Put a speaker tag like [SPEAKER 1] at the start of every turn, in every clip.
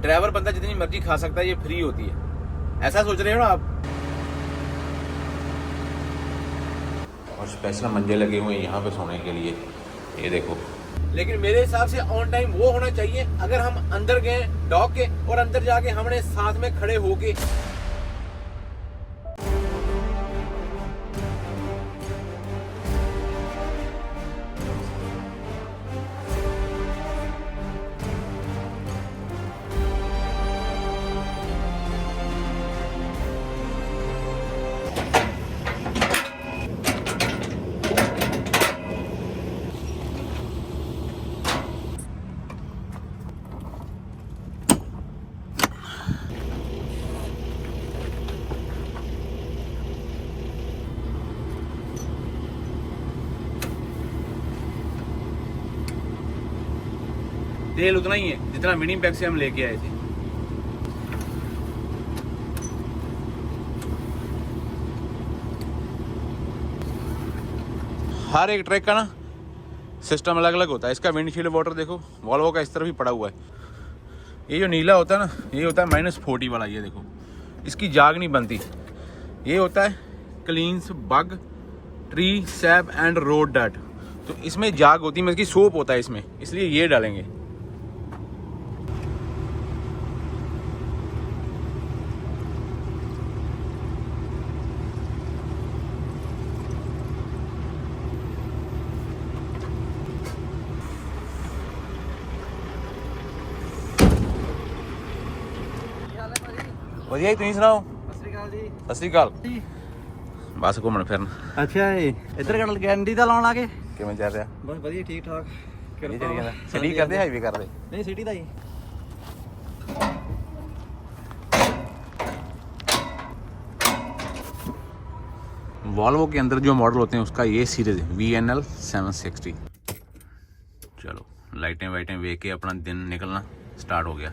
[SPEAKER 1] Driver बंदा जितनी मर्जी खा सकता है, ये फ्री होती है। ऐसा सोच रहे हो ना आप। और स्पेशल मंजे लगे हुए हैं यहाँ पे सोने के लिए, ये देखो। लेकिन मेरे हिसाब से ऑन टाइम वो होना चाहिए, अगर हम अंदर गए डॉग के और अंदर जाके हमने साथ में खड़े होके तेल उतना ही है जितना मिनी पैक से हम लेके आए थे। हर एक ट्रक का ना सिस्टम अलग अलग होता है। इसका विंडशील्ड वाटर देखो, वॉल्वो का इस तरफ भी पड़ा हुआ है। ये जो नीला होता है ना, ये होता है -40 वाला। ये देखो, इसकी जाग नहीं बनती। ये होता है cleans bug tree sap and road डट। तो इसमें जाग होती है, इसकी सोप होता है इसमें, इसलिए ये डालेंगे। ਵਧੀਆ ਜੀ, ਤੁਸੀਂ ਸੁਣਾਓ।
[SPEAKER 2] ਸਤਿ ਸ਼੍ਰੀ ਅਕਾਲ ਜੀ।
[SPEAKER 1] ਸਤਿ ਸ਼੍ਰੀ ਅਕਾਲ। ਬਸ ਘੁੰਮਣ ਫਿਰਨ।
[SPEAKER 2] ਅੱਛਾ ਜੀ, ਇੱਧਰ ਕੱਢ ਗੈਂਡੀ ਦਾ ਲਾਉਣ ਆ ਗਏ।
[SPEAKER 1] ਕਿਵੇਂ ਚੱਲ ਰਿਹਾ?
[SPEAKER 2] ਬਸ ਵਧੀਆ, ਠੀਕ ਠਾਕ।
[SPEAKER 1] ਕਿਹੜੀ ਚੱਲੀ ਜਾਂਦਾ? ਸਿਟੀ ਕਰਦੇ ਹਾਈਵੇ ਕਰਦੇ?
[SPEAKER 2] ਨਹੀਂ, ਸਿਟੀ ਦਾ ਹੀ।
[SPEAKER 1] वॉल्वो के अंदर जो मॉडल होते हैं उसका ये सीरीज है VNL 760। चलो लाइटें वाइटें वेख के अपना दिन निकलना स्टार्ट हो गया।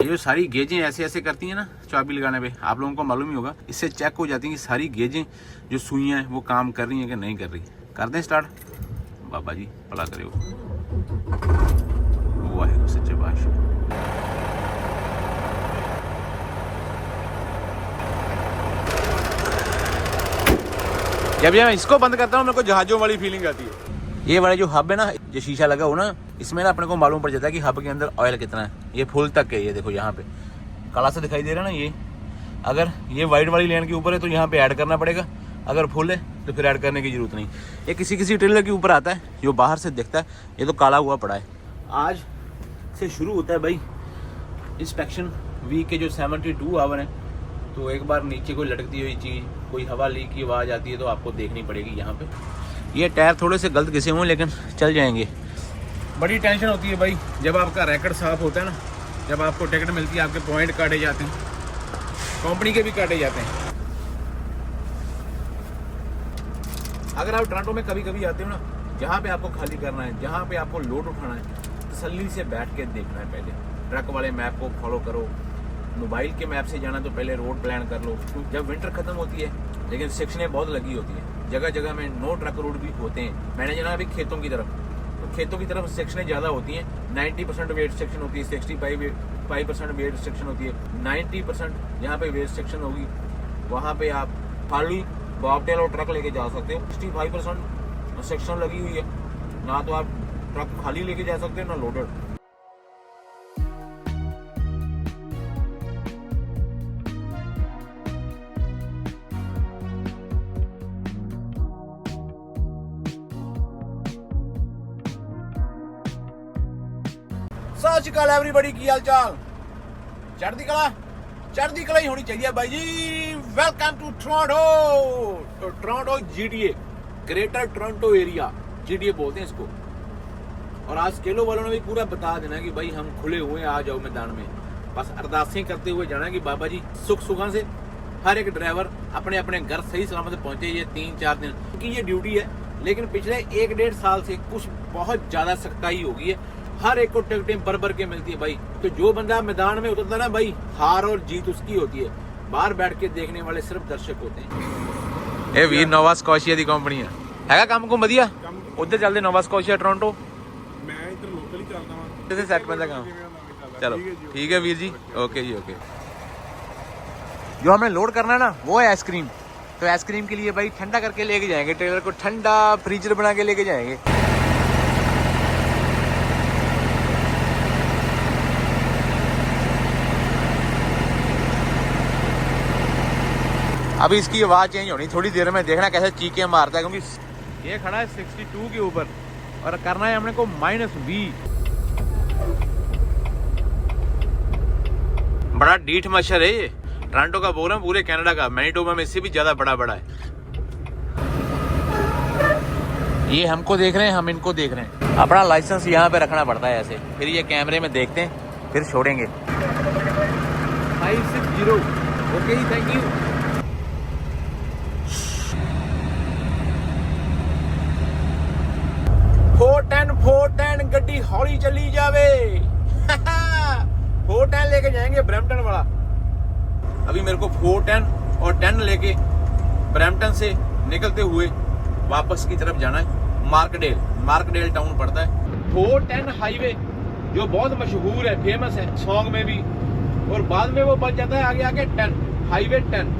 [SPEAKER 1] ये जो सारी गेजें ऐसे ऐसे करती हैं ना चाबी लगाने पे, आप लोगों को मालूम ही होगा, इससे चेक हो जाती है कि सारी गेजें जो सुइयां हैं वो काम कर रही हैं कि नहीं कर रही। कर दें स्टार्ट? बाबा जी भला करे वाहेगुरू सच्चे पातशाह। जब मैं इसको बंद करता हूँ मेरे को जहाजों वाली फीलिंग आती है। ये वाला जो हब है ना, जो शीशा लगा हो ना, इसमें ना अपने को मालूम पड़ जाता है कि हब के अंदर ऑयल कितना है। ये फुल तक है, ये देखो यहाँ पे काला सा दिखाई दे रहा है ना। ये अगर ये वाइट वाली लेन के ऊपर है तो यहाँ पे ऐड करना पड़ेगा, अगर फुल है तो फिर ऐड करने की जरूरत नहीं। ये किसी किसी ट्रेलर के ऊपर आता है जो बाहर से दिखता है, ये तो काला हुआ पड़ा है। आज से शुरू होता है भाई इंस्पेक्शन वीक के जो 72 आवर हैं। तो एक बार नीचे कोई लटकती हुई चीज़, कोई हवा लीक की आवाज़ आती है तो आपको देखनी पड़ेगी यहाँ पे। ये टायर थोड़े से गलत घिसे हुए लेकिन चल जाएंगे। बड़ी टेंशन होती है भाई जब आपका रैकेट साफ होता है ना, जब आपको टिकट मिलती है, आपके पॉइंट काटे जाते हैं, कंपनी के भी काटे जाते हैं। अगर आप टोरंटो में कभी कभी आते हो ना, जहाँ पे आपको खाली करना है, जहाँ पे आपको लोड उठाना है, तसल्ली से बैठ के देखना है। पहले ट्रक वाले मैप को फॉलो करो, मोबाइल के मैप से जाना तो पहले रोड प्लान कर लो। जब विंटर खत्म होती है लेकिन सेक्शनें बहुत लगी होती है, जगह जगह में नो ट्रक रोड भी होते हैं। मैंने जाना अभी खेतों की तरफ, तो खेतों की तरफ सेक्शनें ज़्यादा होती हैं। 90% वेट सेक्शन होती है, 65% वेट सेक्शन होती है, 90% यहाँ पे वेट सेक्शन होगी। वहाँ पे आप खाली बॉबटेल और ट्रक लेके जा सकते हो। 65% सेक्शन लगी हुई है, ना तो आप ट्रक खाली लेके जा सकते हो ना लोडेड। सत श्री अकाल एवरीबॉडी, की हाल चाल? चढ़ती कला ही होनी चाहिए भाई जी। Welcome to Toronto. तो Toronto GTA, greater Toronto area, GTA बोलते हैं इसको। और आज स्केलो वालों ने भी पूरा बता देना कि भाई हम खुले हुए, आ जाओ मैदान में। बस अरदासें करते हुए जाना कि बाबा जी सुख सुखा से हर एक ड्राइवर अपने अपने घर सही सलामत पहुंचे। ये 3-4 दिन की ये ड्यूटी है, लेकिन पिछले 1-1.5 साल से कुछ बहुत ज्यादा सख्ताई हो गई है। हर एक को टिकटें भर के मिलती है भाई। तो जो बंदा मैदान में उतरता है ना भाई, हार और जीत उसकी होती है, बाहर बैठ के देखने वाले सिर्फ दर्शक होते हैं। ਇਹ ਵੀਰ ਨੋਵਾ ਸਕੋਸ਼ੀਆ ਦੀ ਕੰਪਨੀ ਆ, ਹੈਗਾ ਕੰਮ ਕੋ ਵਧੀਆ। ਉੱਧਰ ਚੱਲਦੇ ਨੋਵਾ ਸਕੋਸ਼ੀਆ ਟੋਰਾਂਟੋ।
[SPEAKER 3] ਮੈਂ ਇੱਧਰ ਲੋਕਲ ਹੀ ਚੱਲਦਾ ਵਾਂ।
[SPEAKER 1] हफ्ते से सेट पैंदा काम चलो ठीक है वीर जी ओके जी ओके जो हमने लोड करना है ना वो है आइसक्रीम तो आइसक्रीम के लिए भाई ठंडा करके लेके जाएंगे ट्रेलर को ठंडा फ्रीजर बना के लेके जाएंगे अभी इसकी आवाज़ चेंज होनी थोड़ी देर में देखना कैसे चीखें मारता है क्योंकि ये खड़ा है 62 के ऊपर और करना है हमने को -20 बड़ा डीठ मच्छर है ये टोरंटो का बोल रहा हूँ पूरे कनाडा का मैनीटोबा में इससे भी ज्यादा बड़ा है ये हमको देख रहे हैं हम इनको देख रहे हैं अपना लाइसेंस यहाँ पे रखना पड़ता है ऐसे फिर ये कैमरे में देखते हैं फिर छोड़ेंगे 560 ओके जी थैंक यू फोर टेन गड्डी हौली चली जावे 410 लेके जाएंगे ब्रैम्पटन वाला अभी मेरे को 410 और 10 लेके ब्रैम्पटन से निकलते हुए वापस की तरफ जाना है मार्कडेल टाउन पड़ता है 410 हाईवे जो बहुत मशहूर है फेमस है सॉन्ग में भी और बाद में वो बच जाता है आगे आके 10 हाईवे 10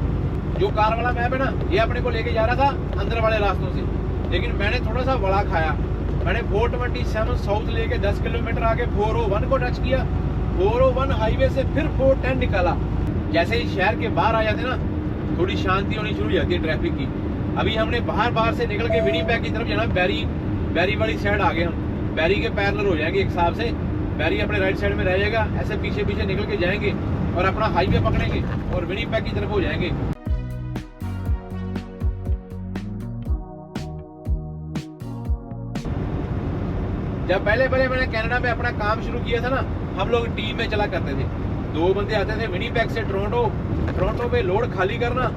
[SPEAKER 1] जो कार वाला मैप है ना ये अपने को लेके जा रहा था अंदर वाले रास्तों से लेकिन मैंने थोड़ा सा बड़ा खाया मैंने 427 साउथ लेके 10 किलोमीटर आगे 401 को टच किया 401 हाईवे से फिर 410 निकाला जैसे ही शहर के बाहर आ जाते ना थोड़ी शांति होनी शुरू हो जाती है ट्रैफिक की अभी हमने बाहर से निकल के विनिपेग की तरफ जाना बैरी वाली साइड आ गए हम बैरी के पैरेलल हो जाएंगे एक हिसाब से बैरी अपने राइट साइड में रह जाएगा ऐसे पीछे निकल के जाएंगे और अपना हाईवे पकड़ेंगे और विनिपेग की तरफ हो जाएंगे जब पहले मैंने कनाडा में अपना काम शुरू किया था ना हम लोग टीम में चला करते थे 2 बंदे आते थे विनिपेग से टोरंटो पे लोड खाली करना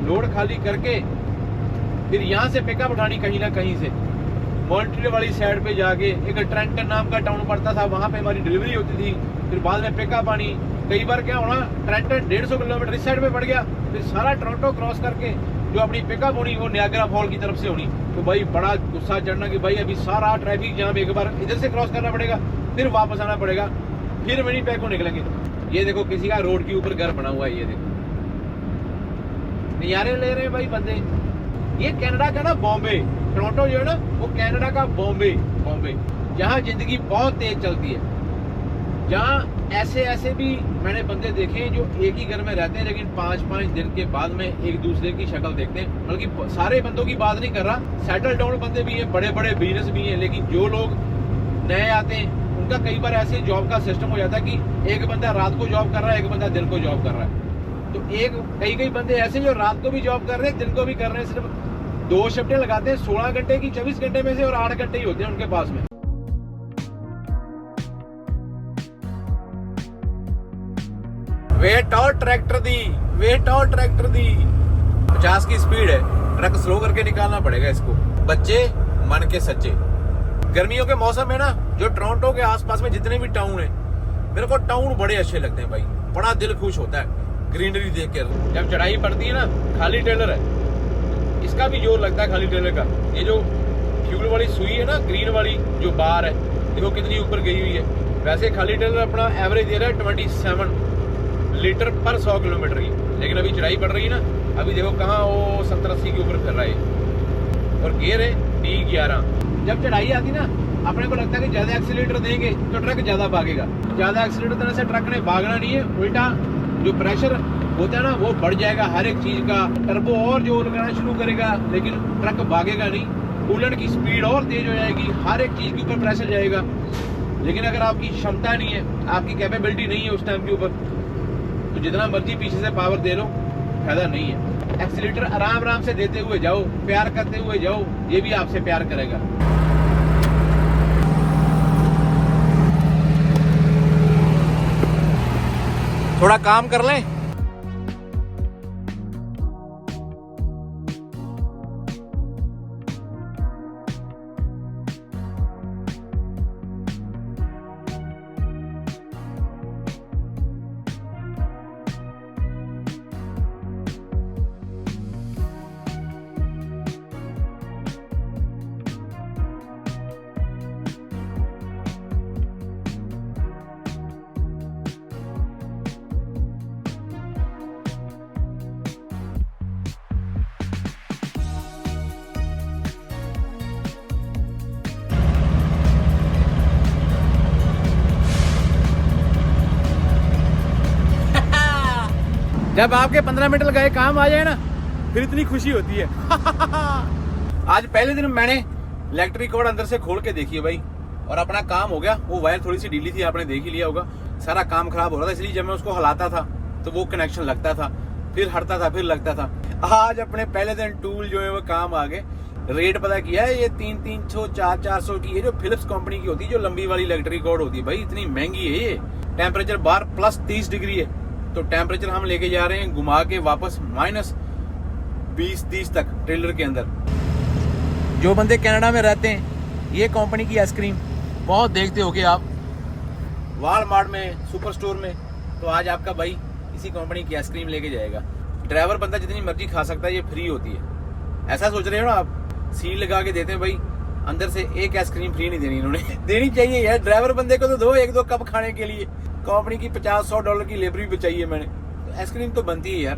[SPEAKER 1] लोड खाली करके फिर यहाँ से पिकअप उठानी कहीं ना कहीं से मॉन्ट्रियल वाली साइड पे जाके एक ट्रेंटन नाम का टाउन पड़ता था वहां पे हमारी डिलीवरी होती थी फिर बाद में पिकअप आनी कई बार क्या होना ट्रेंटन 150 किलोमीटर इस साइड में पड़ गया फिर सारा टोरंटो क्रॉस करके जो अपनी पिकअप होनी वो नियाग्रा फॉल की तरफ से होनी तो भाई बड़ा गुस्सा चढ़ना कि भाई अभी सारा ट्रैफिक जाम एक बार इधर से क्रॉस करना पड़ेगा फिर वापस आना पड़ेगा फिर विनिपेग को निकलेंगे ये देखो किसी का रोड के ऊपर घर बना हुआ है ये देखो नजारे ले रहे हैं भाई बंदे ये कनाडा का ना बॉम्बे टोरंटो जो है ना वो कनाडा का बॉम्बे जहाँ जिंदगी बहुत तेज चलती है जहाँ ऐसे भी मैंने बंदे देखे हैं जो एक ही घर में रहते हैं लेकिन 5-5 दिन के बाद में एक दूसरे की शक्ल देखते हैं बल्कि सारे बंदों की बात नहीं कर रहा सेटल डाउन बंदे भी हैं बड़े बिजनेस भी हैं लेकिन जो लोग नए आते हैं उनका कई बार ऐसे जॉब का सिस्टम हो जाता है कि एक बंदा रात को जॉब कर रहा है एक बंदा दिन को जॉब कर रहा है तो कई बंदे ऐसे जो रात को भी जॉब कर रहे हैं दिन को भी कर रहे हैं सिर्फ 2 शिफ्टें लगाते हैं 16 घंटे की 24 घंटे में से और 8 घंटे ही होते हैं उनके पास में वेट और ट्रैक्टर दी 50 की स्पीड है ट्रक स्लो करके निकालना पड़ेगा इसको बच्चे मन के सच्चे गर्मियों के मौसम में ना जो टोरंटो के आसपास में जितने भी टाउन है मेरे को टाउन बड़े अच्छे लगते हैं भाई बड़ा दिल खुश होता है ग्रीनरी देख के जब चढ़ाई पड़ती है ना खाली ट्रेलर है इसका भी जोर लगता है खाली ट्रेलर का ये जो फ्यूल वाली सुई है ना ग्रीन वाली जो बार है देखो कितनी ऊपर गई हुई है वैसे खाली ट्रेलर अपना एवरेज दे रहा है 27 लीटर पर 100 किलोमीटर की लेकिन अभी चढ़ाई पड़ रही है ना अभी देखो कहाँ वो 70-80 के ऊपर फिर रहा है और गियर है D11 जब चढ़ाई आती ना अपने को लगता है कि ज्यादा एक्सीलेटर देंगे तो ट्रक ज्यादा भागेगा ज्यादा एक्सीलेटर देने से ट्रक ने भागना नहीं है उल्टा जो प्रेशर होता है ना वो बढ़ जाएगा हर एक चीज का टर्बो और जोर लगाना शुरू करेगा लेकिन ट्रक भागेगा नहीं कूलेंट की स्पीड और तेज हो जाएगी हर एक चीज के ऊपर प्रेशर जाएगा लेकिन अगर आपकी क्षमता नहीं है आपकी कैपेबिलिटी नहीं है उस टाइम के ऊपर तो जितना मर्जी पीछे से पावर दे लो फायदा नहीं है एक्सीलेटर आराम से देते हुए जाओ प्यार करते हुए जाओ ये भी आपसे प्यार करेगा थोड़ा काम कर लें जब आपके 15 मिनट लगाए काम आ जाए ना, फिर इतनी खुशी होती है। आज पहले दिन मैंने इलेक्ट्रिक कॉर्ड अंदर से खोल के देखी है भाई, और अपना काम हो गया। वो वायर थोड़ी सी ढीली थी, आपने देख ही लिया होगा। सारा काम खराब हो रहा था, इसलिए जब मैं उसको हिलाता था तो वो कनेक्शन लगता था, फिर हटता था, फिर लगता था। आज अपने पहले दिन टूल जो है वो काम आ गए। रेट पता किया है, ये 300-300 400 की, ये जो फिलिप्स कंपनी की होती है, जो लंबी वाली इलेक्ट्रिक कॉर्ड होती है भाई, इतनी महंगी है ये। टेम्परेचर बाहर +30 डिग्री है, तो टेम्परेचर हम लेके जा रहे हैं घुमा के वापस -20-30 तक ट्रेलर के अंदर। जो बंदे कनाडा में रहते हैं, ये कंपनी की आइसक्रीम बहुत देखते होगे आप वॉलमार्ट में, सुपर स्टोर में, तो आज आपका भाई इसी कंपनी की आइसक्रीम लेके जाएगा। ड्राइवर बंदा जितनी मर्जी खा सकता है, ये फ्री होती है। ऐसा सोच रहे हो ना आप, सील लगा के देते हैं भाई, अंदर से एक आइसक्रीम फ्री नहीं देनी इन्होंने। देनी चाहिए यार, ड्राइवर बंदे को तो दो 1-2 कप खाने के लिए। कंपनी की $50-100 की लेबर भी चाहिए मैंने, तो आइसक्रीम तो बनती है यार।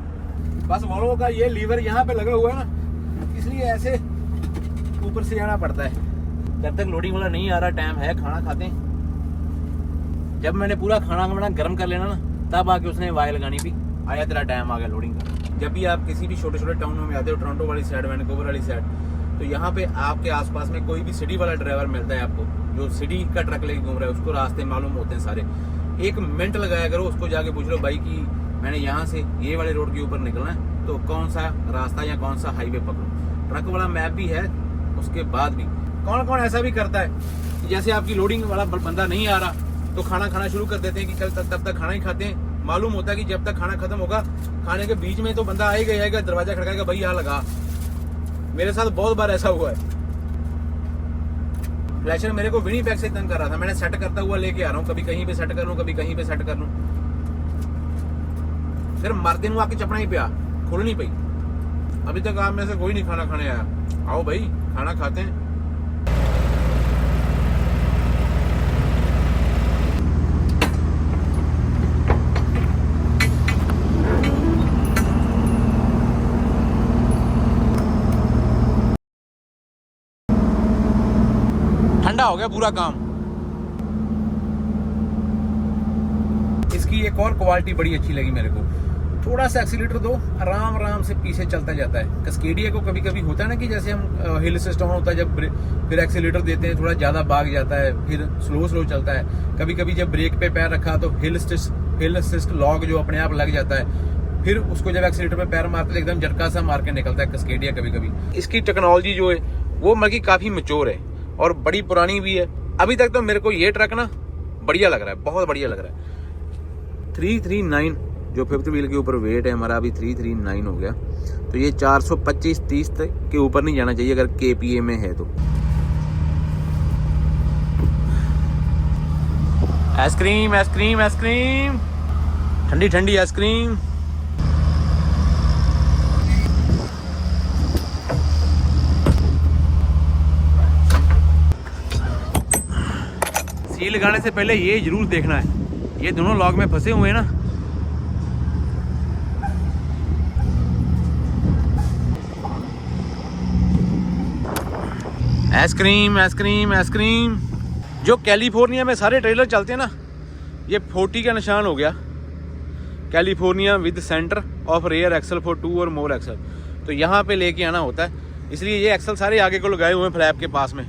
[SPEAKER 1] बस वॉल्वो का ये लीवर यहाँ पे लगा हुआ है ना, इसलिए ऐसे ऊपर से जाना पड़ता है। जब तक लोडिंग वाला नहीं आ रहा, टाइम है, खाना खाते हैं। जब मैंने पूरा खाना वाना गर्म कर लेना ना, तब आके उसने वायर लगानी भी, आया तेरा टाइम आ गया लोडिंग का। जब भी आप किसी भी छोटे छोटे टाउनों में आते हो, टोरंटो वाली साइड, वैनकूवर वाली साइड, तो यहाँ पे आपके आसपास में कोई भी सिटी वाला ड्राइवर मिलता है आपको, जो सिटी का ट्रक लेके घूम रहा है, उसको रास्ते मालूम होते हैं सारे। 1 मिनट लगाया करो, उसको जाके पूछ लो भाई कि मैंने यहाँ से ये वाले रोड के ऊपर निकलना है, तो कौन सा रास्ता या कौन सा हाईवे पकड़ो। ट्रक वाला मैप भी है, उसके बाद भी कौन कौन ऐसा भी करता है कि जैसे आपकी लोडिंग वाला बंदा नहीं आ रहा, तो खाना खाना शुरू कर देते हैं कि चल तब तक खाना ही खाते हैं। मालूम होता है कि जब तक खाना खत्म होगा, खाने के बीच में तो बंदा आएगा, दरवाजा खड़काएगा, भाई यहाँ लगा। मेरे साथ बहुत बार ऐसा हुआ है। फ्लैशर मेरे को विनीपेग से तंग कर रहा था, मैंने सेट करता हुआ लेके आ रहा हूँ, कभी कहीं पे सेट कर लूँ, कभी कहीं पे सेट कर लूँ, फिर मरते हूँ आके चपना ही पे आ, खोल नहीं पाई। अभी तक आप में से कोई नहीं खाना खाने आया। आओ भाई, खाना खाते हैं। ठंडा हो गया पूरा काम। इसकी एक और क्वालिटी बड़ी अच्छी लगी मेरे को, थोड़ा सा एक्सीलेटर दो, आराम आराम से पीछे चलता जाता है। कैस्केडिया को कभी कभी होता है ना कि जैसे हम हिल सिस्टम होता है, जब फिर एक्सीलेटर देते हैं, थोड़ा ज्यादा भाग जाता है, फिर स्लो चलता है। कभी कभी जब ब्रेक पे पैर रखा तो हिल असिस्ट लॉक जो अपने आप लग जाता है, फिर उसको जब एक्सीलेटर पे पैर मारते एकदम झटका सा मार के निकलता है कैस्केडिया कभी कभी। इसकी टेक्नोलॉजी जो है वो मतलब काफी मैच्योर है और बड़ी पुरानी भी है। अभी तक तो मेरे को ये ट्रक ना बढ़िया लग रहा है, बहुत बढ़िया लग रहा है। 339 जो 5th व्हील के ऊपर वेट है हमारा, अभी 339 हो गया, तो ये 425-30 के ऊपर नहीं जाना चाहिए अगर KPA में है तो। आइसक्रीम आइसक्रीम आइसक्रीम, ठंडी ठंडी आइसक्रीम। सील लगाने से पहले ये जरूर देखना है, ये दोनों लॉक में फंसे हुए हैं ना, आइसक्रीम आइसक्रीम आइसक्रीम। जो कैलिफोर्निया में सारे ट्रेलर चलते हैं ना, ये 40 का निशान हो गया, California with centre of rear axle for 2 और मोर एक्सल। तो यहाँ पे लेके आना होता है, इसलिए ये एक्सल सारे आगे को लगाए हुए हैं फ्लैप के पास में।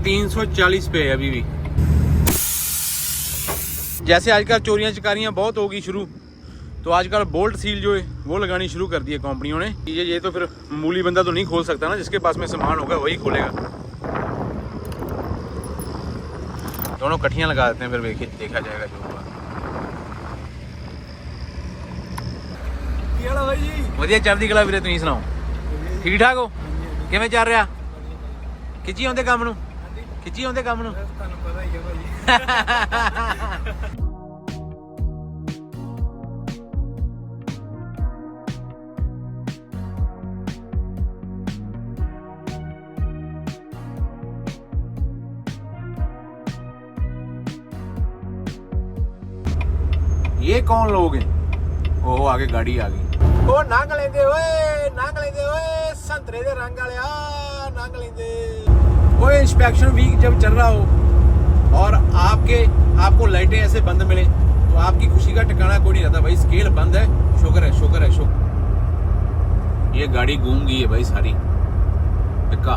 [SPEAKER 1] $340 पे अभी भी। जैसे आजकल चोरियां चकारियां बहुत होगी शुरू, तो आजकल बोल्ट सील जो है वो लगानी शुरू कर दी है कंपनियों ने। ये तो फिर मूली बंदा तो नहीं खोल सकता ना, जिसके पास में सामान होगा वही खोलेगा। दोनों कठियां लगा देते हैं, फिर देखा जाएगा जो होगा। ਵਧੀਆ ਚੜ੍ਹਦੀ ਕਲਾ ਵੀਰੇ, ਤੁਸੀਂ ਸੁਣਾਓ? ਠੀਕ ਠਾਕ ਹੋ? ਕਿਵੇਂ ਚੱਲ ਰਿਹਾ? ਖਿੱਚੀ ਆਉਂਦੇ ਕੰਮ ਨੂੰ, ਖਿੱਚੀ ਆਉਂਦੇ ਕੰਮ ਨੂੰ। ਤੁਹਾਨੂੰ ਪਤਾ ਹੀ ਹੈ ਭਾਈ। ये कौन लोग हैं? ओह आगे गाड़ी आ गई। ओ नंग लेंदे ओए संतरे दे रंग वाले आ नंग लेंदे। ओए इंस्पेक्शन वीक जब चल रहा हो और आपको लाइटें ऐसे बंद मिले तो आपकी खुशी का ठिकाना कोई नहीं रहता भाई। स्केल बंद है, शुक्र है, शुक्र है, शुक्र। ये गाड़ी घूम गई है भाई सारी टिक्का।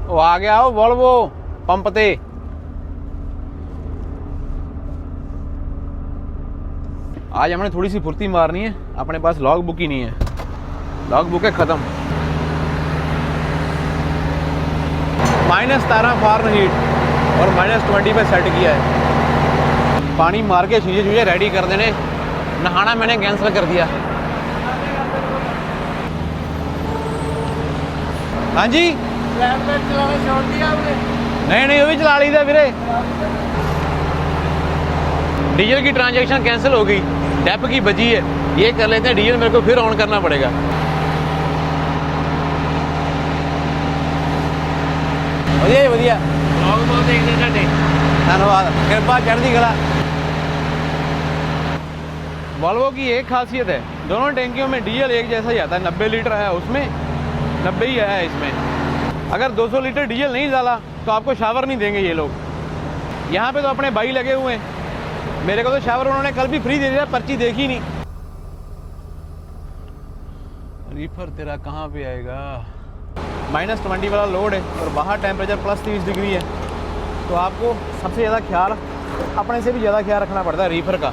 [SPEAKER 1] वो आ गया हो वोल्वो पंप ते। आज हमने थोड़ी सी फुर्ती मारनी है, अपने पास लॉग बुक ही नहीं है, लॉग बुक है खत्म। -17 फ़ारेनहीट और -20 पे सेट किया है। पानी मार के चीज़ें रेडी कर देने। नहाना मैंने कैंसिल कर दिया। हाँ जी,
[SPEAKER 2] छोड़ दिया आपने?
[SPEAKER 1] नहीं वो भी चला ली था वीरे। डीजल की ट्रांजैक्शन कैंसिल हो गई, डेप की बची है, ये कर लेते हैं। डीजल मेरे को फिर ऑन करना पड़ेगा। ਵਧੀਆ ਵਧੀਆ
[SPEAKER 2] ब्लॉग बहुत देखते थे।
[SPEAKER 1] धन्यवाद, कृपा चढ़ती कला। वॉल्वो की एक खासियत है, दोनों टैंकियों में डीजल एक जैसा ही आता है। 90 लीटर है उसमें, 90 ही है इसमें। अगर 200 लीटर डीजल नहीं डाला तो आपको शावर नहीं देंगे ये लोग। यहाँ पे तो अपने भाई लगे हुए हैं, मेरे को तो शावर उन्होंने कल भी फ्री दे दिया, पर्ची देखी नहीं। रीफर तेरा कहाँ पे आएगा? -20 वाला लोड है और बाहर टेम्परेचर +30 डिग्री है, तो आपको सबसे ज़्यादा ख्याल, अपने से भी ज़्यादा ख्याल रखना पड़ता है रीफर का।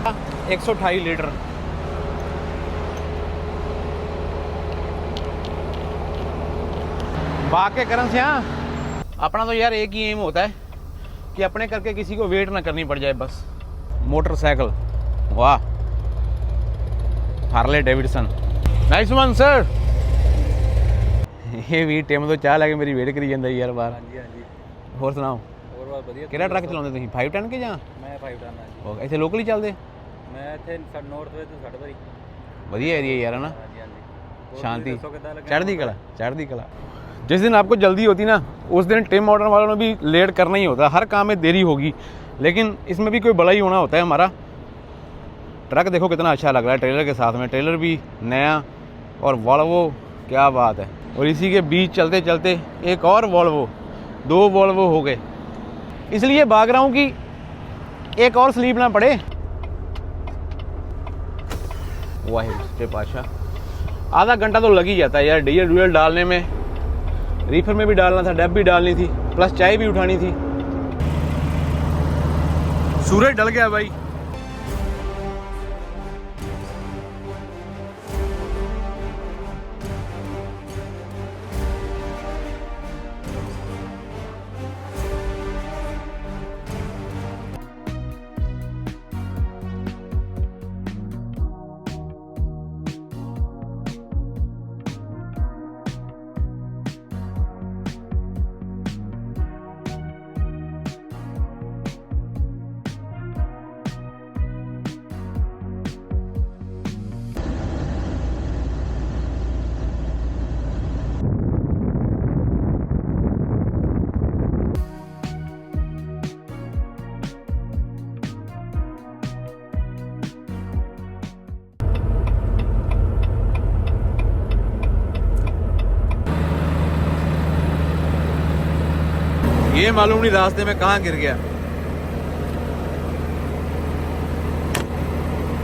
[SPEAKER 1] हाँ, 128 लीटर। बाकी करन से हाँ, अपना तो यार एक ही एम होता है कि अपने करके किसी को वेट ना करनी पड़ जाए बस। मोटरसाइकिल, वाह, Harley Davidson, nice one sir. ये भी टाइम तो चाह लगे मेरी वेट करी ਜਾਂਦਾ यार बाहर।
[SPEAKER 2] ਹਾਂਜੀ ਹਾਂਜੀ,
[SPEAKER 1] ਹੋਰ ਸੁਣਾਓ?
[SPEAKER 2] ਹੋਰ ਬਹੁਤ ਵਧੀਆ।
[SPEAKER 1] ਕਿਹੜਾ ਟਰੱਕ ਚਲਾਉਂਦੇ ਤੁਸੀਂ? 510 ਕੇ ਜਾਂ
[SPEAKER 2] ਮੈਂ 5 ਟਨ ਆ ਜੀ।
[SPEAKER 1] ਉਹ ਇੱਥੇ ਲੋਕਲ ਹੀ ਚੱਲਦੇ?
[SPEAKER 2] ਮੈਂ ਇੱਥੇ ਨੌਰਥ ਵੇ ਤੋਂ ਸਾਡੇ ਵਾਰੀ।
[SPEAKER 1] ਵਧੀਆ ਏਰੀਆ यार है ना,
[SPEAKER 2] ਹਾਂਜੀ ਹਾਂਜੀ।
[SPEAKER 1] शांति,
[SPEAKER 2] चढ़ती
[SPEAKER 1] चढ़ती कला, चढ़ती कला। जिस दिन आपको जल्दी होती ना, उस दिन टिम मॉडर्न वालों ने भी लेट करना ही होता है। हर काम में देरी होगी, लेकिन इसमें भी कोई बड़ा ही होना होता है हमारा। ट्रक देखो कितना अच्छा लग रहा है ट्रेलर के साथ में, ट्रेलर भी नया और वॉल्वो, क्या बात है। और इसी के बीच चलते चलते एक और वॉल्वो, 2 वॉल्वो हो गए। इसलिए भाग रहा हूँ कि एक और स्लीप ना पड़े। वाहे पाशा, आधा घंटा तो लग ही जाता है यार डीजल डूजल डालने में। रीफर में भी डालना था, डेप भी डालनी थी, प्लस चाय भी उठानी थी। सूरज ढल गया भाई। ये मालूम नहीं रास्ते में कहाँ गिर गया।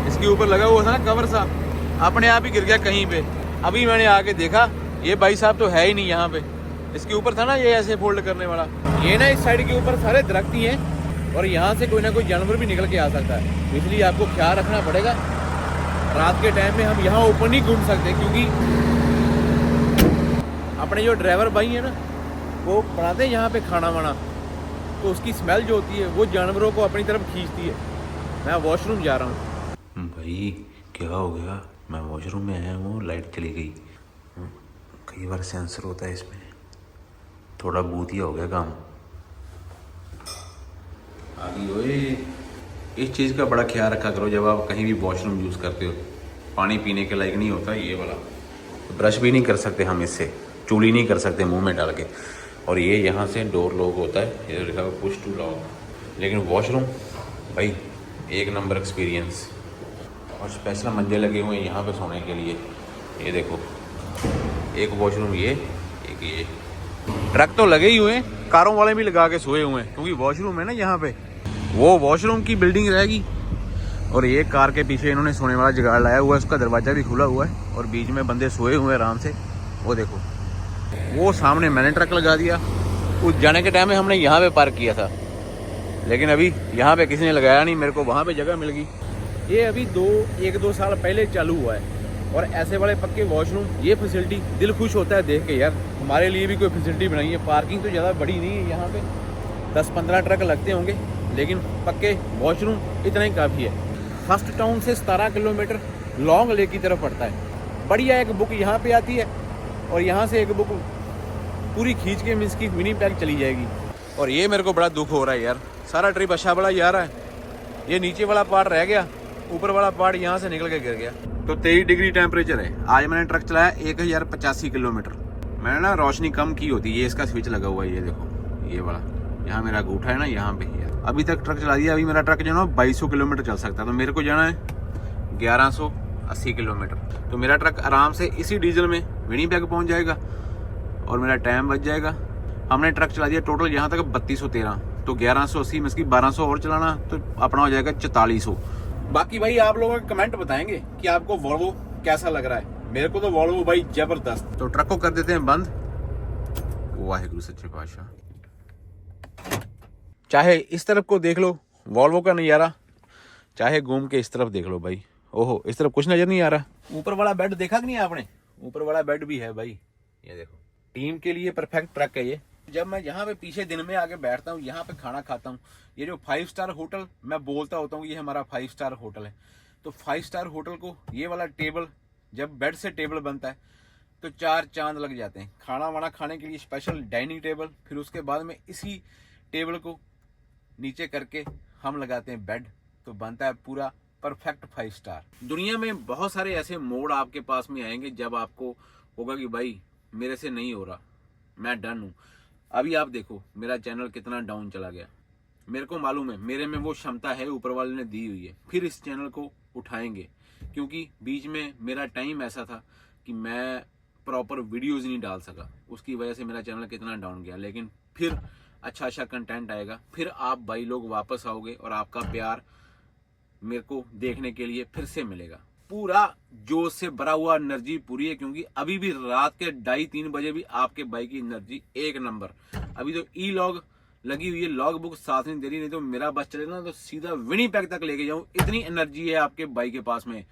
[SPEAKER 1] इसके ऊपर लगा हुआ था ना कवर सा, अपने आप ही गिर गया कहीं पे। अभी मैंने आके देखा, ये भाई साहब तो है ही नहीं यहाँ पे। इसके ऊपर था ना ये ऐसे फोल्ड करने वाला, ये ना इस साइड के ऊपर सारे दरख्त ही हैं और यहाँ से कोई ना कोई जानवर भी निकल के आ सकता है। इसलिए आपको ख्याल रखना पड़ेगा। रात के टाइम में हम यहाँ ऊपर नहीं घूम सकते, क्योंकि अपने जो ड्राइवर भाई है ना, वो बनाते हैं यहाँ पे खाना वाना, तो उसकी स्मेल जो होती है वो जानवरों को अपनी तरफ खींचती है। मैं वॉशरूम जा रहा हूँ। भाई क्या हो गया, मैं वॉशरूम में आया हूँ, लाइट चली गई। कई बार सेंसर होता है इसमें, थोड़ा भूतिया हो गया काम। आगे ओए, इस चीज़ का बड़ा ख्याल रखा करो जब आप कहीं भी वॉशरूम यूज़ करते हो। पानी पीने के लायक नहीं होता ये वाला। ब्रश भी नहीं कर सकते हम इससे, चूली नहीं कर सकते मुंह में डाल के। और ये यहाँ से डोर लॉक होता है, ये लिखा हुआ पुश टू लॉक। लेकिन वॉशरूम भाई एक नंबर एक्सपीरियंस। और स्पेशल मंजे लगे हुए हैं यहाँ पे सोने के लिए। ये देखो एक वॉशरूम ये, एक ये। ट्रक तो लगे ही हुए हैं, कारों वाले भी लगा के सोए हुए हैं, क्योंकि वॉशरूम है ना यहाँ पे, वो वॉशरूम की बिल्डिंग रहेगी। और ये कार के पीछे इन्होंने सोने वाला जुगाड़ लाया हुआ है, उसका दरवाज़ा भी खुला हुआ है और बीच में बंदे सोए हुए हैं आराम से। वो देखो, वो सामने मैंने ट्रक लगा दिया। उस जाने के टाइम में हमने यहाँ पे पार्क किया था, लेकिन अभी यहाँ पे किसी ने लगाया नहीं, मेरे को वहाँ पे जगह मिल गई। ये अभी 1-2 साल पहले चालू हुआ है और ऐसे वाले पक्के वॉशरूम, ये फैसिलिटी दिल खुश होता है देख के यार। हमारे लिए भी कोई फैसिलिटी बनाई है। पार्किंग तो ज़्यादा बड़ी नहीं है, यहाँ पे 10-15 ट्रक लगते होंगे, लेकिन पक्के वॉशरूम इतना ही काफ़ी है। फर्स्ट टाउन से 17 किलोमीटर लॉन्ग लेक की तरफ पड़ता है। बढ़िया एक बुक यहाँ पे आती है और यहाँ से एक बुक पूरी खींच के मिस की विनिपेग चली जाएगी। और ये मेरे को बड़ा दुख हो रहा है यार, सारा ट्रिप अच्छा बड़ा जा रहा है, ये नीचे वाला पार्ट रह गया, ऊपर वाला पार्ट यहाँ से निकल के गिर गया। तो 23 डिग्री टेम्परेचर है। आज मैंने ट्रक चलाया 1085 किलोमीटर। मैंने ना रोशनी कम की होती है, ये इसका स्विच लगा हुआ है, ये देखो ये वाला, यहाँ मेरा अंगूठा है ना यहाँ पे। अभी तक ट्रक चला दिया, अभी मेरा ट्रक जो है ना 2200 किलोमीटर चल सकता है, तो मेरे को जाना है 1180 किलोमीटर। तो मेरा ट्रक आराम से इसी डीजल में विनिपेग पहुँच जाएगा और मेरा टाइम बच जाएगा। हमने ट्रक चला दिया टोटल यहाँ तक 3213, तो 1180 में इसकी 1200 और चलाना, तो अपना हो जाएगा 4400। बाकी भाई आप लोगों के कमेंट बताएंगे कि आपको वॉल्वो कैसा लग रहा है। मेरे को तो वॉल्वो भाई जबरदस्त। तो ट्रक को कर देते हैं बंद। वाहिगुरु सच्चे पातशाह। चाहे इस तरफ को देख लो वॉल्वो का नज़ारा, चाहे घूम के इस तरफ देख लो भाई। ओहो, इस तरफ कुछ नजर नहीं आ रहा। ऊपर वाला बेड देखा कि नहीं आपने? ऊपर वाला बेड भी है भाई, ये देखो। टीम के लिए परफेक्ट ट्रक है ये। जब मैं यहाँ पे पीछे दिन में आके बैठता हूँ, यहाँ पे खाना खाता हूँ, ये जो 5 स्टार होटल मैं बोलता होता हूँ ये हमारा 5 स्टार होटल है, तो 5 स्टार होटल को ये वाला टेबल, जब बेड से टेबल बनता है तो 4 चांद लग जाते हैं। खाना वाना खाने के लिए स्पेशल डाइनिंग टेबल, फिर उसके बाद में इसी टेबल को नीचे करके हम लगाते हैं बेड, तो बनता है पूरा परफेक्ट 5 स्टार। दुनिया में बहुत सारे ऐसे मोड़ आपके पास में आएंगे जब आपको होगा कि भाई मेरे से नहीं हो रहा, मैं डन हूँ। अभी आप देखो मेरा चैनल कितना डाउन चला गया, मेरे को मालूम है मेरे में वो क्षमता है, ऊपर वाले ने दी हुई है। फिर इस चैनल को उठाएंगे, क्योंकि बीच में मेरा टाइम ऐसा था कि मैं प्रॉपर वीडियोज नहीं डाल सका, उसकी वजह से मेरा चैनल कितना डाउन गया। लेकिन फिर अच्छा कंटेंट आएगा, फिर आप भाई लोग वापस आओगे और आपका प्यार मेरे को देखने के लिए फिर से मिलेगा। पूरा जोश से भरा हुआ एनर्जी पूरी है, क्योंकि अभी भी रात के 2:30-3 बजे भी आपके भाई की एनर्जी एक नंबर। अभी तो ई लॉग लगी हुई है, लॉग बुक साथ नहीं दे रही, नहीं तो मेरा बस चले ना तो सीधा विनिपेग तक लेके जाऊं, इतनी एनर्जी है आपके भाई के पास में।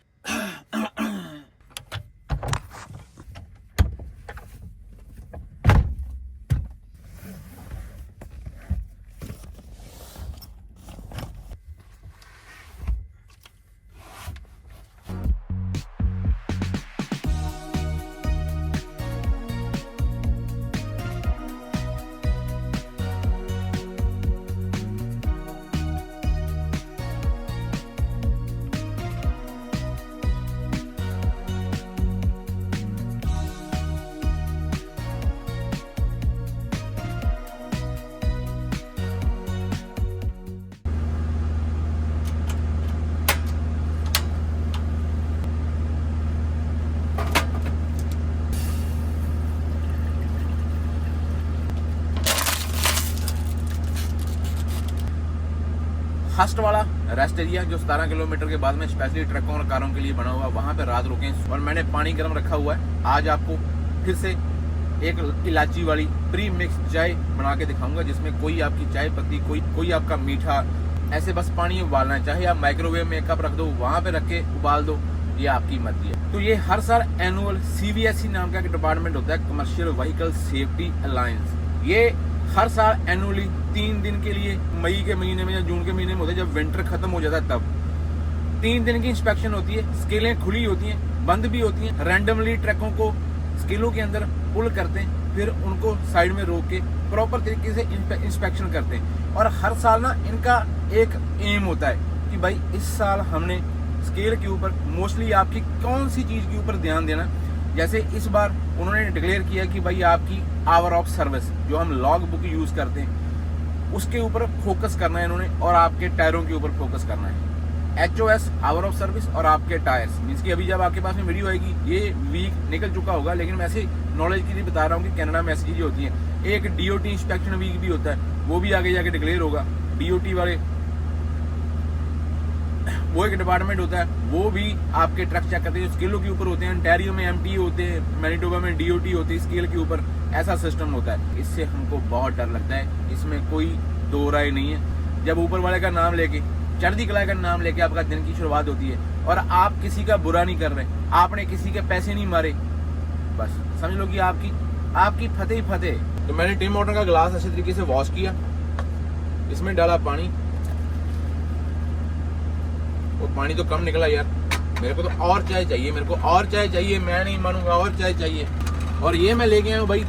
[SPEAKER 1] फर्स्ट वाला रेस्ट एरिया जो 17 किलोमीटर के बाद में स्पेशली ट्रकों और कारों के लिए बना हुआ है, वहां पे रात रुके और मैंने पानी गर्म रखा हुआ है। आज आपको फिर से एक इलायची वाली प्री मिक्स चाय बना के दिखाऊंगा, जिसमें कोई आपकी चाय पत्ती, कोई आपका मीठा, ऐसे बस पानी उबालना है। चाहे आप माइक्रोवेव में कप रख दो, वहां पे रख के उबाल दो, ये आपकी मर्जी है। तो ये हर साल एनुअल CVSE नाम का एक डिपार्टमेंट होता है, कमर्शियल व्हीकल सेफ्टी अलायंस। ये हर साल एनुअली 3 दिन के लिए मई के महीने में या जून के महीने में होता है, जब विंटर खत्म हो जाता है तब 3 दिन की इंस्पेक्शन होती है। स्केलें खुली होती हैं, बंद भी होती हैं। रैंडमली ट्रकों को स्केलों के अंदर पुल करते हैं, फिर उनको साइड में रोक के प्रॉपर तरीके से इंस्पेक्शन करते हैं। और हर साल ना इनका एक एम होता है कि भाई इस साल हमने स्केल के ऊपर मोस्टली आपकी कौन सी चीज के ऊपर ध्यान देना। जैसे इस बार उन्होंने डिक्लेयर किया कि भाई आपकी आवर ऑफ सर्विस जो हम लॉग बुक यूज करते हैं उसके ऊपर फोकस करना है इन्होंने, और आपके टायरों के ऊपर फोकस करना है। HOS आवर ऑफ सर्विस और आपके टायर्स, मीन्स कि अभी जब आपके पास में वीडियो आएगी ये वीक निकल चुका होगा, लेकिन मैं ऐसे नॉलेज के लिए बता रहा हूँ कि कनाडा में ऐसी चीजें होती हैं। एक DOT इंस्पेक्शन वीक भी होता है, वो भी आगे जाके डिक्लेयर होगा। DOT वाले वो एक डिपार्टमेंट होता है, वो भी आपके ट्रक चेक करते हैं, स्केलों के ऊपर होते हैं। ओंटारियो में MT होते हैं, मैनिटोबा में DOT होते हैं, स्केल के ऊपर ऐसा सिस्टम होता है। इससे हमको बहुत डर लगता है, इसमें कोई दो राय नहीं है। जब ऊपर वाले का नाम लेके, चढ़ती कला का नाम लेके आपका दिन की शुरुआत होती है और आप किसी का बुरा नहीं कर रहे, आपने किसी के पैसे नहीं मारे, बस समझ लो कि आपकी फतेह ही फतेह। तो मैंने टिम हॉर्टन का ग्लास अच्छे तरीके से वॉश किया, इसमें डाला पानी, वो पानी तो कम निकला यार, मेरे को तो और चाय चाहिए, मेरे को और चाय चाहिए, मैं नहीं मानूंगा, और चाय चाहिए। और ये मैं लेके आया हूँ भाई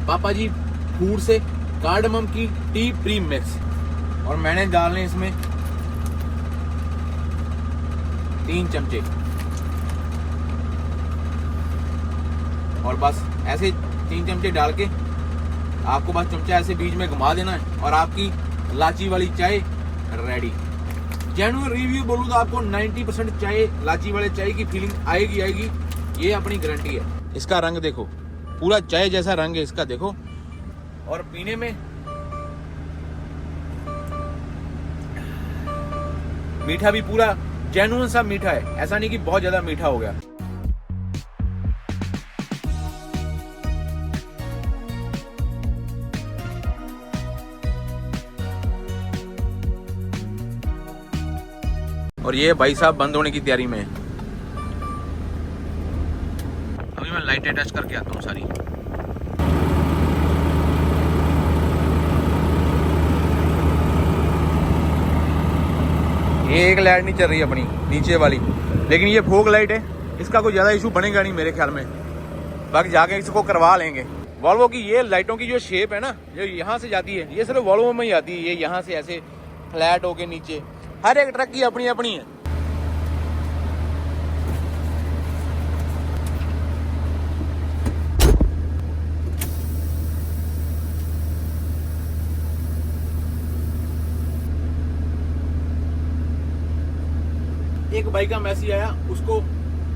[SPEAKER 1] पापा जी फूड से कार्डमम की टी प्री मिक्स, और मैंने डालने इसमें 3 चमचे, और बस ऐसे 3 चमचे डाल के आपको बस चमचा ऐसे बीच में घुमा देना है और आपकी लाची वाली चाय रेडी। जेन्युइन रिव्यू बोलूं तो आपको 90% चाय, लाची वाले चाय की फीलिंग आएगी, ये अपनी गारंटी है। इसका रंग देखो, पूरा चाय जैसा रंग है इसका, देखो। और पीने में मीठा भी पूरा जेन्युइन सा मीठा है, ऐसा नहीं कि बहुत ज्यादा मीठा हो गया। और ये भाई साहब बंद होने की तैयारी में है। अभी मैं लाइटें टच करके आता हूँ सारी। ये एक लाइट नहीं चल रही अपनी नीचे वाली, लेकिन ये फोग लाइट है, इसका कोई ज्यादा इशू बनेगा नहीं मेरे ख्याल में, बाकी जाके इसको करवा लेंगे। वॉल्वो की ये लाइटों की जो शेप है ना, जो यहाँ से जाती है, ये सिर्फ वॉल्वो में ही आती है। ये यहाँ से ऐसे फ्लैट होके नीचे, हर एक ट्रक की अपनी अपनी है। एक भाई का मैसेज आया, उसको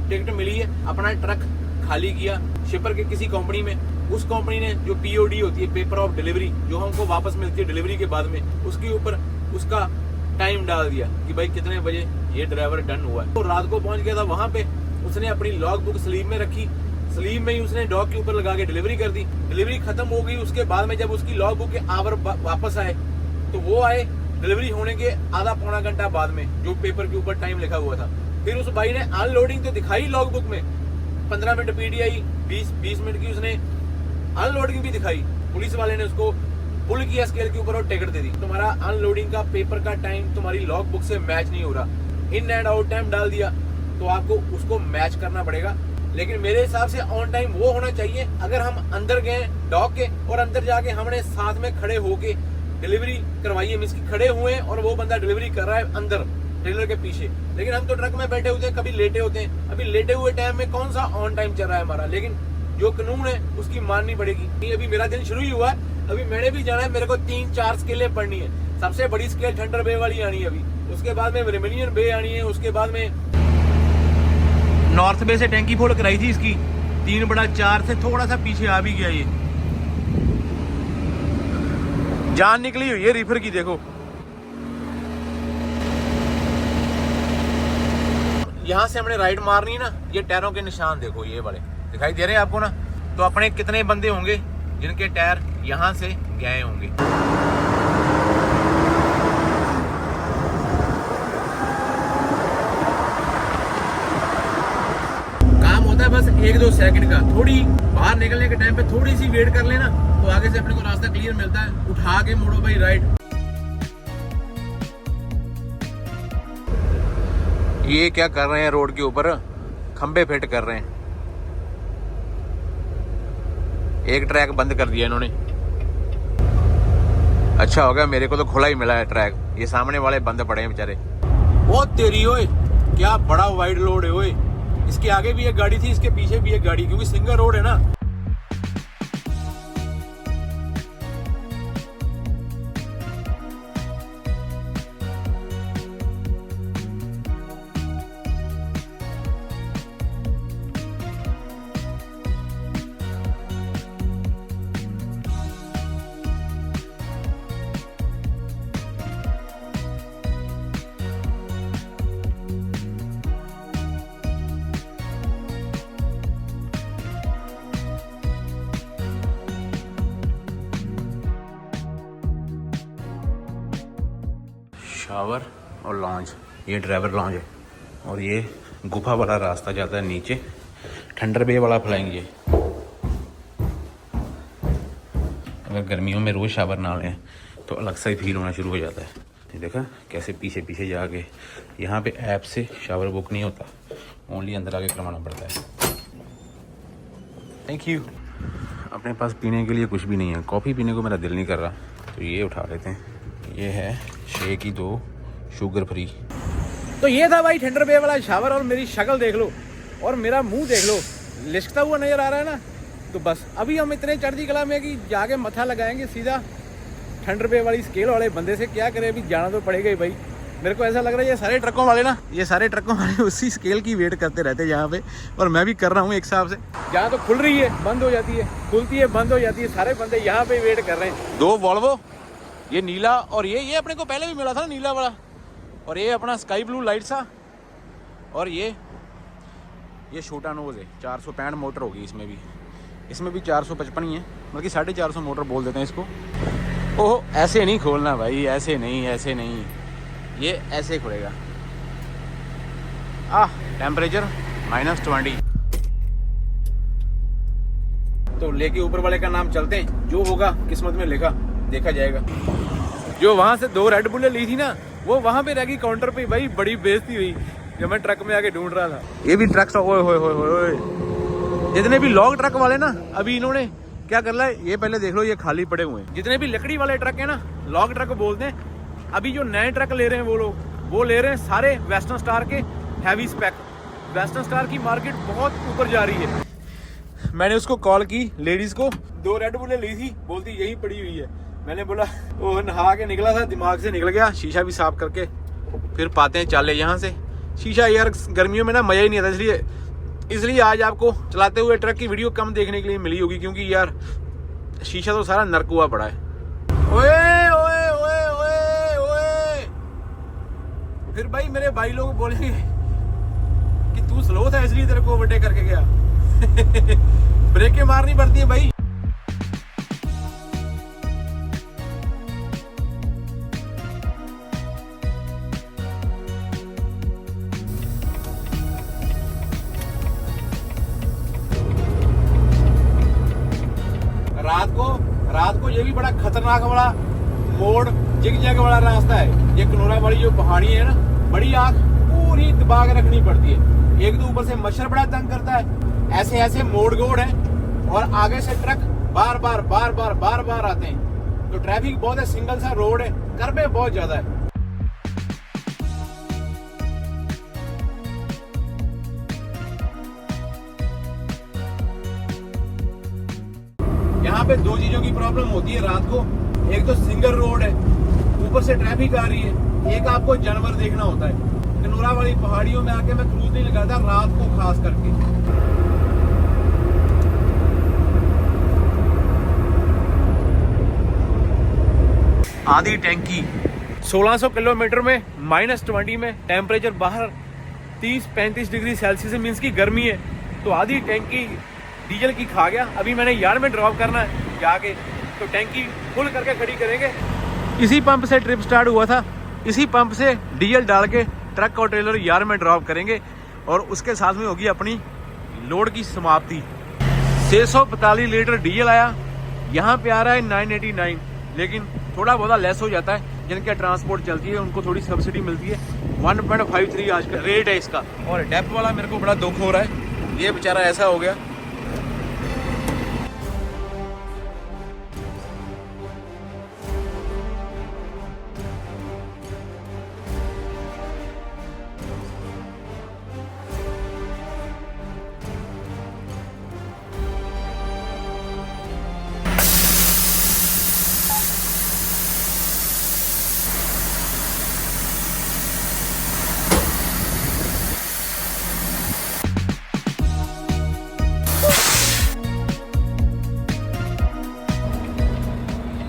[SPEAKER 1] टिकट मिली है, अपना ट्रक खाली किया शिपर के किसी कंपनी में, उस कंपनी ने जो POD होती है, पेपर ऑफ डिलीवरी, जो हमको वापस मिलती है डिलीवरी के बाद में, उसके ऊपर उसका टाइम डाल दिया कि भाई कितने बजे ये ड्राइवर डन हुआ है। तो रात को पहुंच गया था वहां पे, उसने अपनी लॉग बुक स्लीव में रखी, स्लीव में ही उसने डॉग के ऊपर लगा के डिलीवरी कर दी। डिलीवरी खत्म हो गई, उसके बाद में जब उसकी लॉग बुक के आवर वापस आए, तो वो आए डिलीवरी होने के आधा पौना घंटा बाद में, जो पेपर के ऊपर टाइम लिखा हुआ था। फिर उस भाई ने अनलोडिंग तो दिखाई लॉग बुक में, 15 मिनट PDI, 20 मिनट की उसने अनलोडिंग भी दिखाई। पुलिस वाले ने उसको पुल किया स्केल के ऊपर और टिकट दे दी। तुम्हारा अनलोडिंग का पेपर का टाइम तुम्हारी लॉग बुक से मैच नहीं हो रहा, इन एंड आउट टाइम डाल दिया, तो आपको उसको मैच करना पड़ेगा। लेकिन मेरे हिसाब से ऑन टाइम वो होना चाहिए, अगर हम अंदर गए डॉग के और अंदर जाके हमने साथ में खड़े होके डिलीवरी करवाई है, मींस की खड़े हुए हैं और वो बंदा डिलीवरी कर रहा है अंदर ट्रेलर के पीछे, लेकिन हम तो ट्रक में बैठे होते हैं, कभी लेटे होते हैं। अभी लेटे हुए टाइम में कौन सा ऑन टाइम चल रहा है हमारा, लेकिन जो कानून है उसकी माननी पड़ेगी। अभी मेरा दिन शुरू ही हुआ है, अभी मैंने भी जाना है, मेरे को 3-4 स्केलें पढ़नी है। सबसे बड़ी स्केल थंडर बे वाली आनी है अभी, उसके बाद में रेमिलियन बे आनी है, उसके बाद में नॉर्थ बे से टैंकी फोड़ कराई थी इसकी, 3/4 से थोड़ा सा पीछे आ भी गया। ये जान निकली हुई है रिफर की, देखो यहां से हमने राइड मारनी है ना, ये टायरों के निशान देखो, ये वाले दिखाई दे रहे हैं आपको ना। तो अपने कितने बंदे होंगे जिनके टायर यहां से गए होंगे। काम होता है बस 1-2 सेकंड का, थोड़ी बाहर निकलने के टाइम पे थोड़ी सी वेट कर लेना, तो आगे से अपने को रास्ता क्लियर मिलता है। उठा के मोड़ो भाई राइट। ये क्या कर रहे हैं रोड के ऊपर, खंबे फिट कर रहे हैं। एक ट्रैक बंद कर दिया इन्होंने, अच्छा हो गया, मेरे को तो खुला ही मिला है ट्रैक, ये सामने वाले बंद पड़े हैं बेचारे। वो तेरी ओए, क्या बड़ा वाइड रोड है ओए, इसके आगे भी एक गाड़ी थी, इसके पीछे भी एक गाड़ी, क्योंकि सिंगल रोड है ना। शावर और लॉन्ज, ये ड्राइवर लॉन्ज है और ये गुफा वाला रास्ता जाता है नीचे, थंडर बे वाला फ्लाइंग ये। अगर गर्मियों में रोज़ शावर ना लें तो अलग सा ही फील होना शुरू हो जाता है। ये देखा कैसे पीछे पीछे जाके, यहाँ पे ऐप से शावर बुक नहीं होता, ओनली अंदर आके करवाना पड़ता है। Thank you. अपने पास पीने के लिए कुछ भी नहीं है, कॉफ़ी पीने को मेरा दिल नहीं कर रहा, तो ये उठा लेते हैं। ये है शेक की 2 शुगर फ्री। तो ये था भाई थंडर बे वाला शावर, और मेरी शक्ल देख लो और मेरा मुंह देख लो, लिशकता हुआ नज़र आ रहा है ना। तो बस अभी हम इतने चढ़ती कला में कि जाके मत्था लगाएंगे सीधा थंडर बे वाली स्केल वाले बंदे से। क्या करें, अभी जाना तो पड़ेगा ही भाई। मेरे को ऐसा लग रहा है ये सारे ट्रकों वाले ना, ये सारे ट्रकों वाले उसी स्केल की वेट करते रहते हैं यहाँ पे, और मैं भी कर रहा हूँ एक हिसाब से। जहाँ तो खुल रही है बंद हो जाती है, खुलती है बंद हो जाती है, सारे बंदे यहाँ पे वेट कर रहे हैं। 2 वॉल्वो, ये नीला, और ये अपने को पहले भी मिला था ना नीला वाला, और ये अपना स्काई ब्लू लाइट सा, और ये छोटा नोज है। 465 मोटर होगी इसमें भी 455 ही है, बल्कि 450 मोटर बोल देते हैं इसको। ओह ऐसे नहीं खोलना भाई, ऐसे नहीं, ये ऐसे खुलेगा। टेम्परेचर -20। तो लेके ऊपर वाले का नाम चलते हैं, जो होगा किस्मत में लिखा देखा जाएगा। जो वहां से 2 रेड बुलें ली थी ना, वो वहां पे रह गई काउंटर पे भाई, बड़ी बेइज्जती हुई जब मैं ट्रक में आके ढूंढ रहा था। ये भी ट्रक, ओए होए होए होए, जितने भी लॉग ट्रक वाले ना, अभी इन्होंने क्या कर रहा है, ये पहले देख लो, ये खाली पड़े हुए हैं। जितने भी लकड़ी वाले ट्रक है ना, लॉग ट्रक बोलते हैं। अभी जो नए ट्रक ले रहे हैं वो लोग, वो ले रहे हैं सारे वेस्टर्न स्टार के हैवी स्पेक। वेस्टर्न स्टार की मार्केट बहुत ऊपर जा रही है। मैंने उसको कॉल की, लेडीज को, 2 रेड बुलें ली थी, बोलती यही पड़ी हुई है। मैंने बोला, वो नहा के निकला था, दिमाग से निकल गया, शीशा भी साफ करके फिर पाते हैं चाले यहाँ से। शीशा यार गर्मियों में ना मज़ा ही नहीं आता, इसलिए आज आपको चलाते हुए ट्रक की वीडियो कम देखने के लिए मिली होगी, क्योंकि यार शीशा तो सारा नरक हुआ पड़ा है। ओए ओए ओए ओए ओए, फिर भाई मेरे भाई लोग बोलेंगे कि तू स्लो था इसलिए तेरे को ओवरटेक करके गया। ब्रेकें मारनी पड़ती है भाई। रात को ये भी बड़ा खतरनाक वाला मोड़, जिग जैग वाला रास्ता है। ये कनोरा वाली जो पहाड़ी है ना, बड़ी आंख पूरी दबा के रखनी पड़ती है। एक तो ऊपर से मच्छर बड़ा तंग करता है, ऐसे मोड़ गोड़ है, और आगे से ट्रक बार बार आते हैं। तो ट्रैफिक बहुत है, सिंगल सा रोड है, कर्वे बहुत ज्यादा है। यहाँ पे 2 चीजों की प्रॉब्लम होती है रात को। एक तो सिंगल रोड है, ऊपर से ट्रैफिक आ रही है, एक आपको जानवर देखना होता है। कनोरा वाली पहाड़ियों में आके मैं क्रूज नहीं लगाता रात को खास करके। आधी टैंकी 1600 किलोमीटर में -20 में, टेम्परेचर बाहर 30-35 डिग्री सेल्सियस मीन्स की गर्मी है। तो आधी टैंकी डीजल की खा गया। अभी मैंने यार में ड्रॉप करना है जाके, तो टैंकी फुल करके खड़ी करेंगे। इसी पंप से ट्रिप स्टार्ट हुआ था, इसी पंप से डीजल डाल के ट्रक और ट्रेलर यार में ड्रॉप करेंगे, और उसके साथ में होगी अपनी लोड की समाप्ति। 645 लीटर डीजल आया, यहाँ पे आ रहा है 989, लेकिन थोड़ा बहुत लेस हो जाता है। जिनके ट्रांसपोर्ट चलती है उनको थोड़ी सब्सिडी मिलती है। 1.53 आज का रेट है इसका। और डेप वाला मेरे को बड़ा दुख हो रहा है, ये बेचारा ऐसा हो गया।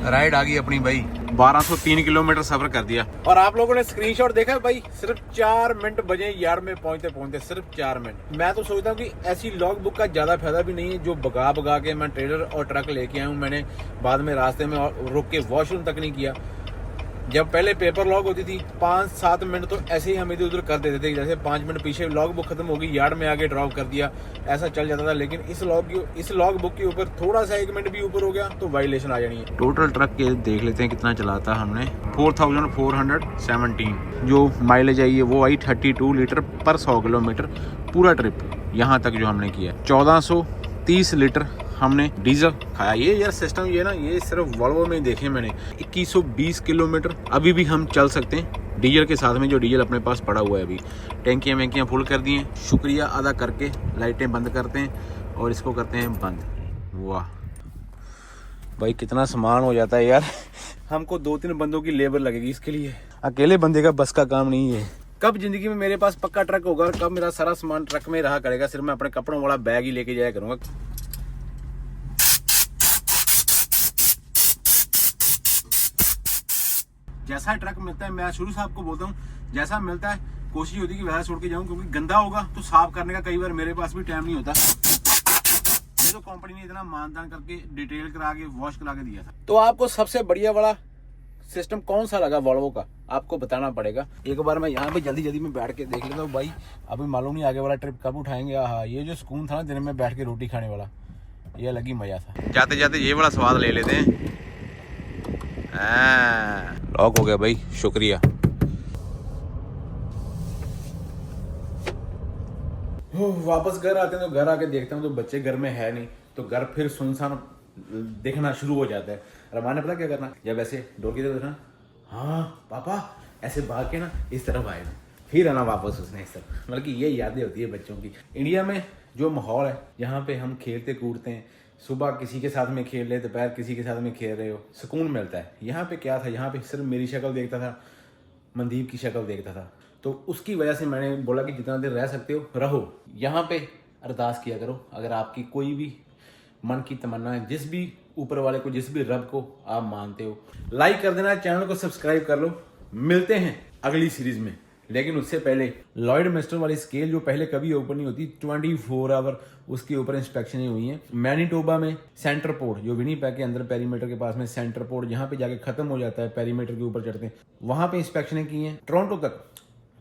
[SPEAKER 1] राइड आ गई अपनी भाई, 1203 किलोमीटर सफर कर दिया। और आप लोगों ने स्क्रीनशॉट देखा भाई, सिर्फ 4 मिनट बजे यार में पहुंचते सिर्फ 4 मिनट। मैं तो सोचता हूँ कि ऐसी लॉग बुक का ज्यादा फायदा भी नहीं है, जो भगा के मैं ट्रेलर और ट्रक लेके आया हूँ। मैंने बाद में रास्ते में रुक के वॉशरूम तक नहीं किया। जब पहले पेपर लॉग होती थी 5-7 मिनट तो ऐसे ही हम इधर उधर कर देते थे, जैसे 5 मिनट पीछे लॉग बुक खत्म हो गई, यार्ड में आके ड्रॉप कर दिया, ऐसा चल जाता था। लेकिन इस लॉग बुक के ऊपर थोड़ा सा 1 मिनट भी ऊपर हो गया तो वायलेशन आ जानी है। टोटल ट्रक के देख लेते हैं कितना चलाता हमने। 4417 जो माइलेज आई है वो आई 32 लीटर पर 100 किलोमीटर पूरा ट्रिप यहाँ तक जो हमने किया। 1430 लीटर हमने डीजल खाया। ये यार सिस्टम ये ना, ये सिर्फ वॉल्वो में देखे मैंने। 2120 किलोमीटर अभी भी हम चल सकते हैं डीजल के साथ में, जो डीजल अपने पास पड़ा हुआ है अभी। टैंकियाँ वैंकियाँ फुल कर दी हैं। शुक्रिया अदा करके लाइटें बंद करते हैं और इसको करते हैं बंद। वाह भाई कितना सामान हो जाता है यार। हमको 2-3 बंदों की लेबर लगेगी इसके लिए, अकेले बंदे का बस का काम नहीं है। कब जिंदगी में मेरे पास पक्का ट्रक होगा और कब मेरा सारा सामान ट्रक में रहा करेगा, सिर्फ मैं अपने कपड़ों वाला बैग ही लेके जाया करूंगा। जैसा ट्रक मिलता है, मैं शुरू से आपको बोलता हूँ, जैसा मिलता है कोशिश होती है कि वैसा छोड़ के जाऊं, क्योंकि गंदा होगा तो साफ करने का कई बार मेरे पास भी टाइम नहीं होता। ये तो कंपनी ने इतना मानदान करके डिटेल करा के वॉश करा के दिया था। तो आपको सबसे बढ़िया वाला सिस्टम कौन सा लगा वॉल्वो का, आपको बताना पड़ेगा। एक बार मैं यहाँ पे जल्दी में बैठ के देख लेता हूँ भाई, अभी मालूम नहीं आगे वाला ट्रिप कब उठाएंगे। हाँ, ये जो सुकून था ना दिन में बैठ के रोटी खाने वाला, ये अलग ही मजा था। जाते जाते ये वाला स्वाद ले लेते हैं। लॉक हो गया भाई, शुक्रिया। वापस घर आते हैं तो घर आके देखता हूँ तो बच्चे घर में है नहीं, तो घर फिर सुनसान देखना शुरू हो जाता है। रमान ने पता क्या करना, जब ऐसे डोर की तरफ देखना, हाँ पापा ऐसे भाग के ना इस तरफ आए ना, फिर आना वापस उसने इस तरफ। मतलब कि ये यादें होती है बच्चों की। इंडिया में जो माहौल है, जहाँ पे हम खेलते कूदते हैं, सुबह किसी के साथ में खेल रहे, दोपहर किसी के साथ में खेल रहे हो, सुकून मिलता है। यहाँ पे क्या था, यहाँ पे सिर्फ मेरी शक्ल देखता था, मनदीप की शक्ल देखता था। तो उसकी वजह से मैंने बोला कि जितना देर रह सकते हो रहो। यहाँ पे अरदास किया करो, अगर आपकी कोई भी मन की तमन्ना है, जिस भी ऊपर वाले को, जिस भी रब को आप मानते हो, लाइक कर देना, चैनल को सब्सक्राइब कर लो। मिलते हैं अगली सीरीज में, लेकिन उससे पहले लॉयड मिस्टर वाली स्केल जो पहले कभी ओपन नहीं होती, 24 आवर उसके ऊपर इंस्पेक्शनें हुई हैं। मैनीटोबा में सेंटर पोर्ट, जो विनीपेग के अंदर पेरीमीटर के पास में सेंटर पोर्ट, जहाँ पे जाके खत्म हो जाता है, पेरीमीटर के ऊपर चढ़ते हैं, वहां पे इंस्पेक्शनें की हैं। टोरंटो तक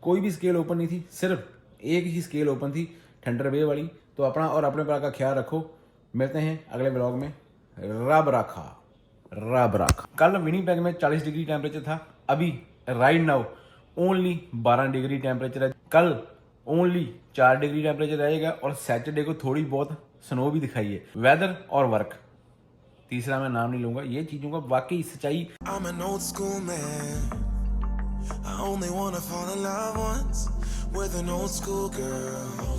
[SPEAKER 1] कोई भी स्केल ओपन नहीं थी, सिर्फ एक ही स्केल ओपन थी, थंडर बे वाली। तो अपना और अपने पर का ख्याल रखो। मिलते हैं अगले ब्लॉग में। रब रखा। कल विनीपेग में 40 डिग्री टेम्परेचर था, अभी right now only 12 degree temperature है। कल ओनली 4 डिग्री टेम्परेचर रहेगा और सैटरडे को थोड़ी बहुत स्नो भी दिखाई है। वेदर और वर्क, तीसरा मैं नाम नहीं लूंगा, ये चीजों का वाकई सच्चाई। I only wanna fall in love once with an old school girl.